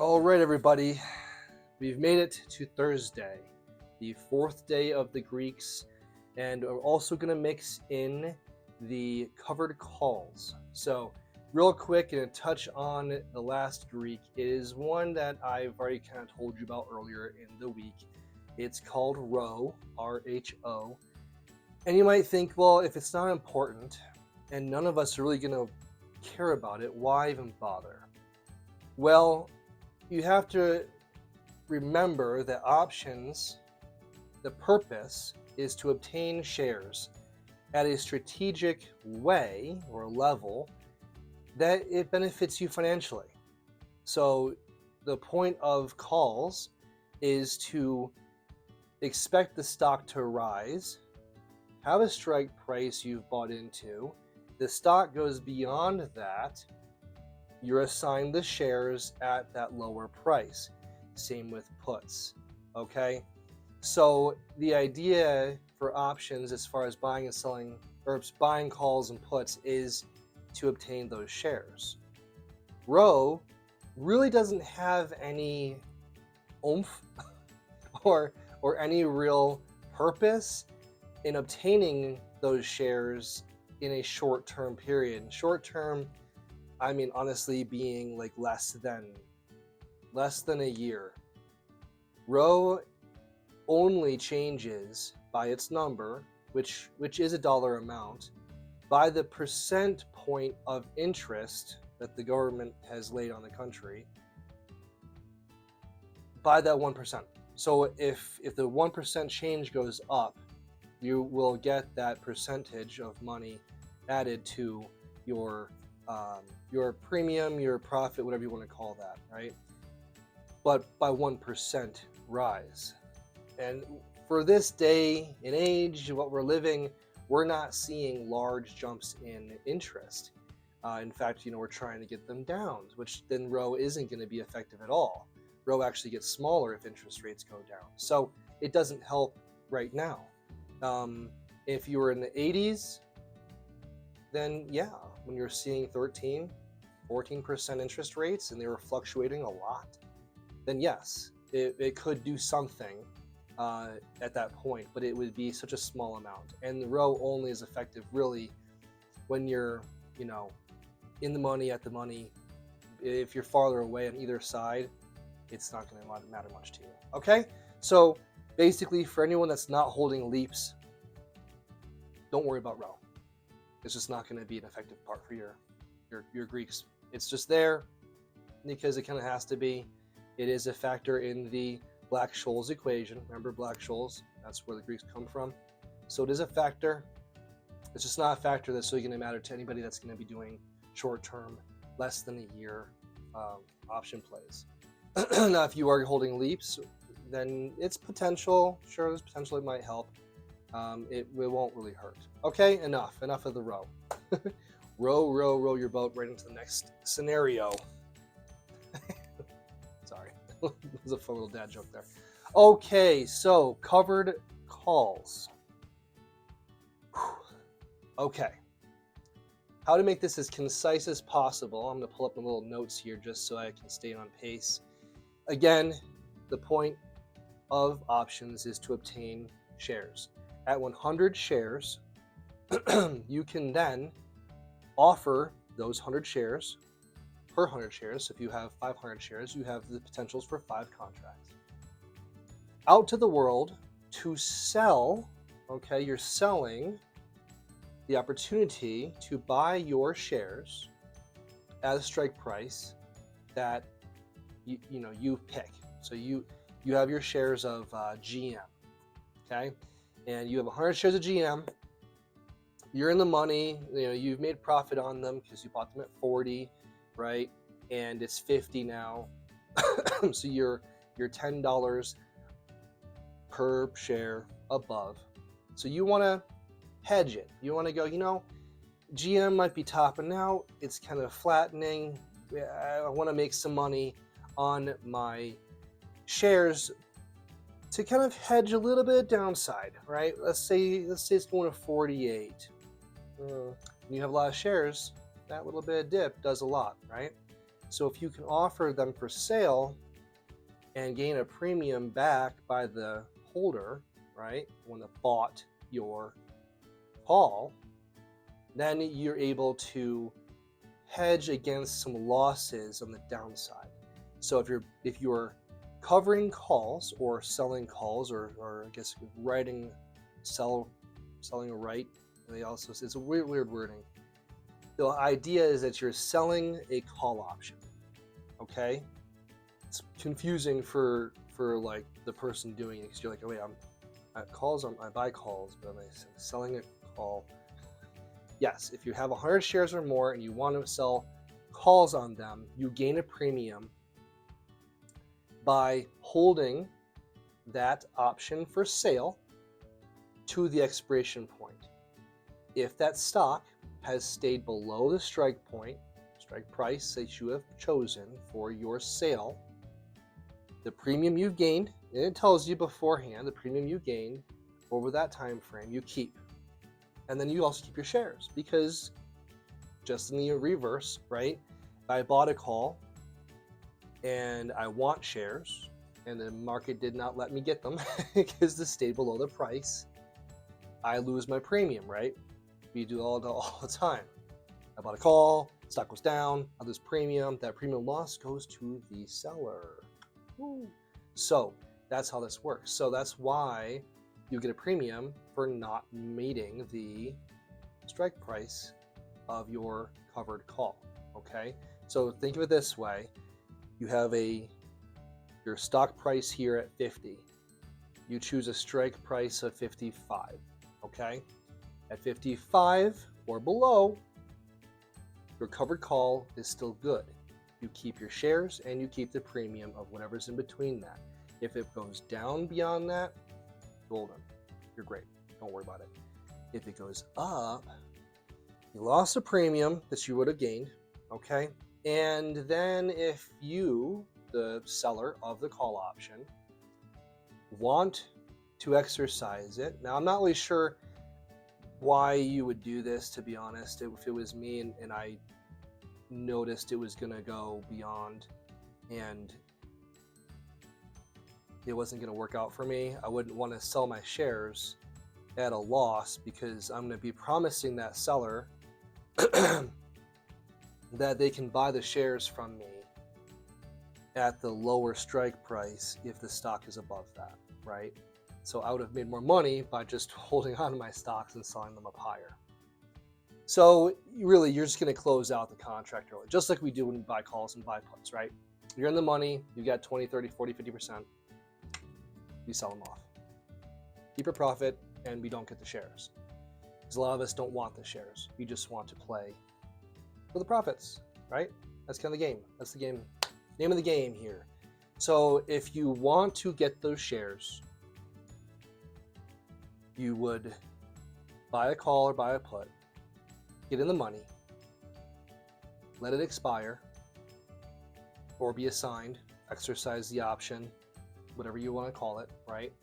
All right, everybody, we've made it to Thursday, the fourth day of the Greeks, and we're also going to mix in the covered calls. So, real quick, and a touch on the last Greek, it is one that I've already kind of told you about earlier in the week. It's called Rho, R-H-O. And you might think, well, if it's not important and none of us are really going to care about it, why even bother? Well, you have to remember that options, the purpose is to obtain shares at a strategic way or level that it benefits you financially. So the point of calls is to expect the stock to rise, have a strike price you've bought into, the stock goes beyond that, you're assigned the shares at that lower price. Same with puts, okay? So the idea for options as far as buying and selling, or buying calls and puts, is to obtain those shares. Rho really doesn't have any oomph or any real purpose in obtaining those shares in a short-term period. Short-term, I mean, honestly, being like less than a year. Rho only changes by its number, which is a dollar amount, by the percent point of interest that the government has laid on the country, by that 1%. So if the 1% change goes up, you will get that percentage of money added to your premium, your profit, whatever you want to call that, right? But by 1% rise. And for this day and age, what we're living, we're not seeing large jumps in interest. In fact, we're trying to get them down, which then Rho isn't going to be effective at all. Rho actually gets smaller if interest rates go down. So it doesn't help right now. If you were in the 80s, then yeah, when you're seeing 13, 14% interest rates and they were fluctuating a lot, then yes, it could do something at that point, but it would be such a small amount. And the Rho only is effective really when you're, in the money, at the money. If you're farther away on either side, it's not going to matter much to you. Okay? So basically, for anyone that's not holding leaps, don't worry about Rho. It's just not going to be an effective part for your Greeks. It's just there because it kind of has to be. It is a factor in the Black-Scholes equation. Remember Black-Scholes? That's where the Greeks come from. So it is a factor. It's just not a factor that's really going to matter to anybody that's going to be doing short-term, less than a year option plays. Now, if you are holding leaps, then it's potential. Sure, there's potential it might help. It won't really hurt. Okay, enough of the Rho. row your boat right into the next scenario. Sorry, it was a fun little dad joke there. Okay, so covered calls. Okay, how to make this as concise as possible. I'm going to pull up the little notes here just so I can stay on pace. Again, the point of options is to obtain shares. At 100 shares, you can then offer those 100 shares per 100 shares. So if you have 500 shares, you have the potentials for 5 contracts out to the world to sell. Okay, you're selling the opportunity to buy your shares at a strike price that you pick. So you have your shares of GM, okay, and you have 100 shares of GM. You're in the money. You've made profit on them because you bought them at 40, right? And it's 50 now. So you're $10 per share above. So you want to hedge it. You want to go, GM might be topping out. It's kind of flattening. I want to make some money on my shares to kind of hedge a little bit of downside, right? Let's say it's going to 48. When you have a lot of shares, that little bit of dip does a lot, right? So if you can offer them for sale and gain a premium back by the holder, right, when they bought your call, then you're able to hedge against some losses on the downside. So if you're covering calls or selling calls, or I guess selling a right, they also, it's a weird wording. The idea is that you're selling a call option. Okay, it's confusing for like the person doing it, because you're like, oh wait, I buy calls, but I'm selling a call. Yes, if you have 100 shares or more and you want to sell calls on them, you gain a premium by holding that option for sale to the expiration point. If that stock has stayed below the strike price that you have chosen for your sale, the premium you've gained, and it tells you beforehand, the premium you gained over that time frame, you keep. And then you also keep your shares, because just in the reverse, right? If I bought a call and I want shares and the market did not let me get them because they stayed below the price, I lose my premium, right? We do all the time. I bought a call, stock goes down, I lose premium. That premium loss goes to the seller. Woo. So that's how this works. So that's why you get a premium for not meeting the strike price of your covered call. Okay, so think of it this way: you have your stock price here at 50. You choose a strike price of 55. Okay, at 55 or below, your covered call is still good. You keep your shares and you keep the premium of whatever's in between that. If it goes down beyond that, golden, you're great, don't worry about it. If it goes up, you lost a premium that you would have gained, okay? And then if you, the seller of the call option, want to exercise it, now I'm not really sure why you would do this, to be honest. If it was me and I noticed it was gonna go beyond and it wasn't gonna work out for me, I wouldn't want to sell my shares at a loss, because I'm gonna be promising that seller that they can buy the shares from me at the lower strike price if the stock is above that, right? So I would have made more money by just holding on to my stocks and selling them up higher. So really, you're just going to close out the contract early, just like we do when we buy calls and buy puts, right? You're in the money, you got 20, 30, 40, 50%, you sell them off. Keep your profit, and we don't get the shares. Because a lot of us don't want the shares. We just want to play for the profits, right? That's kind of the game. That's the game, name of the game here. So if you want to get those shares, you would buy a call or buy a put, get in the money, let it expire, or be assigned, exercise the option, whatever you want to call it, right?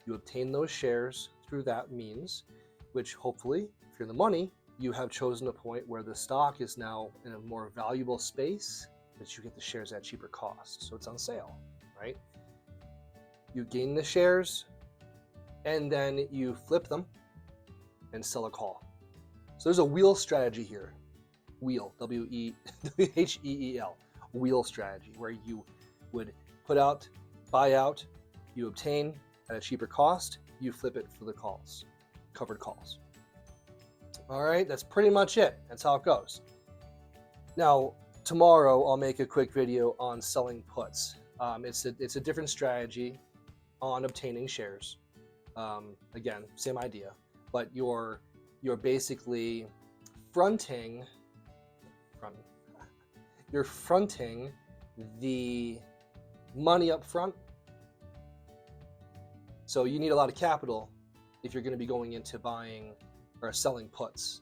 You obtain those shares through that means, which hopefully, if you're in the money, you have chosen a point where the stock is now in a more valuable space, that you get the shares at cheaper cost. So it's on sale, right? You gain the shares, and then you flip them and sell a call. So there's a wheel strategy here. Wheel, W-H-E-E-L, wheel strategy, where you would put out, buy out, you obtain at a cheaper cost, you flip it for the calls, covered calls. All right, that's pretty much it. That's how it goes. Now, tomorrow I'll make a quick video on selling puts. It's a different strategy on obtaining shares. Again, same idea, but you're basically fronting the money up front. So you need a lot of capital if you're going to be going into buying or selling puts,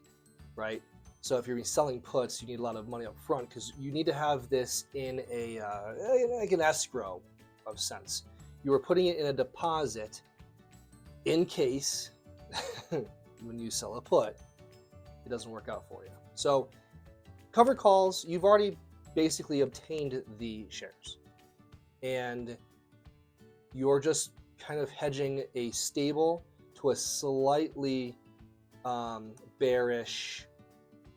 right? So if you're selling puts, you need a lot of money up front, because you need to have this in a like an escrow of sense. You are putting it in a deposit in case when you sell a put, it doesn't work out for you. So covered calls, you've already basically obtained the shares, and you're just kind of hedging a stable to a slightly bearish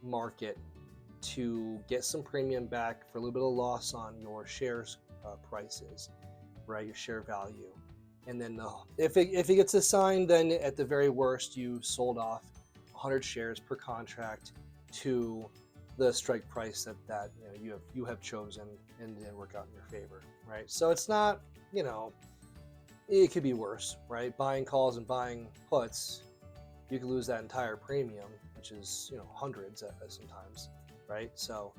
market to get some premium back for a little bit of loss on your shares prices, right? Your share value. And then if it gets assigned, then at the very worst, you sold off 100 shares per contract to the strike price that you have chosen, and didn't work out in your favor, right? So it's not, it could be worse, right? Buying calls and buying puts, you could lose that entire premium, which is hundreds sometimes, right? So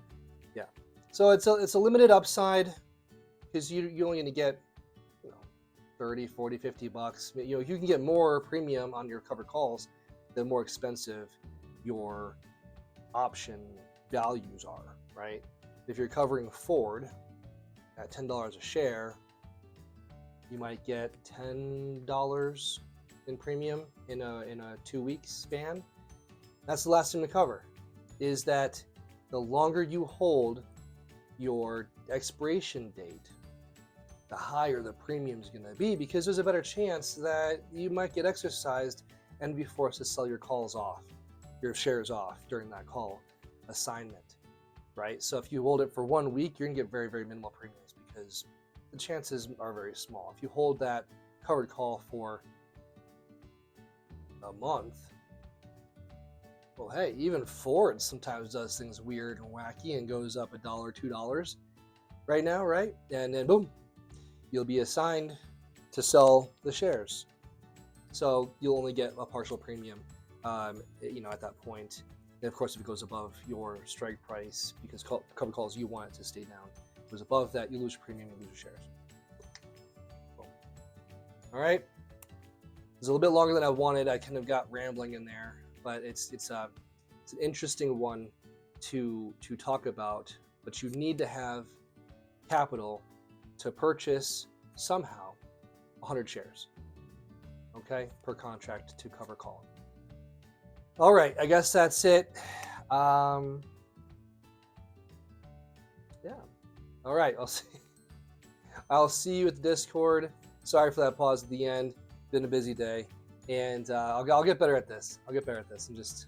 yeah, so it's a limited upside, because you're only going to get 30, 40, 50 bucks. You can get more premium on your covered calls, the more expensive your option values are, right? If you're covering forward at $10 a share, you might get $10 in premium in a 2-week span. That's the last thing to cover, is that the longer you hold your expiration date, the higher the premium is going to be, because there's a better chance that you might get exercised and be forced to sell your shares off during that call assignment, right? So if you hold it for 1 week, you're going to get very, very minimal premiums, because the chances are very small. If you hold that covered call for a month, well, hey, even Ford sometimes does things weird and wacky and goes up $1, $2 right now, right? And then boom, you'll be assigned to sell the shares. So you'll only get a partial premium, at that point. And of course, if it goes above your strike price, because covered calls, you want it to stay down. If it goes above that, you lose your premium, you lose your shares. Boom. All right. It's a little bit longer than I wanted. I kind of got rambling in there, but it's an interesting one to talk about. But you need to have capital to purchase somehow 100 shares, okay, per contract to cover call. All right, I guess that's it. Yeah. All right, I'll see you at the Discord. Sorry for that pause at the end. Been a busy day, and I'll get better at this. I'm just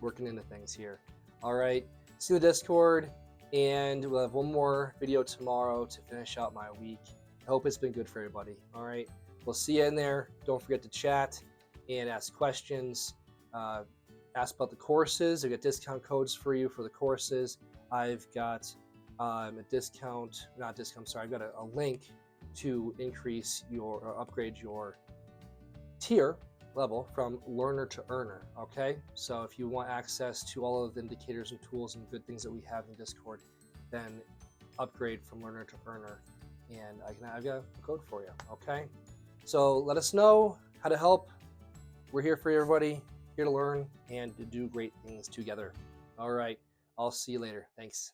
working into things here. All right, see you in the Discord. And we'll have one more video tomorrow to finish out my week. I hope it's been good for everybody. All right. We'll see you in there. Don't forget to chat and ask questions. Ask about the courses. I've got discount codes for you for the courses. I've got I've got a link to increase or upgrade your tier level from learner to earner. Okay, so if you want access to all of the indicators and tools and good things that we have in Discord, then upgrade from learner to earner, and I've got a code for you. Okay, so let us know how to help. We're here for everybody, here to learn and to do great things together. All right, I'll see you later. Thanks.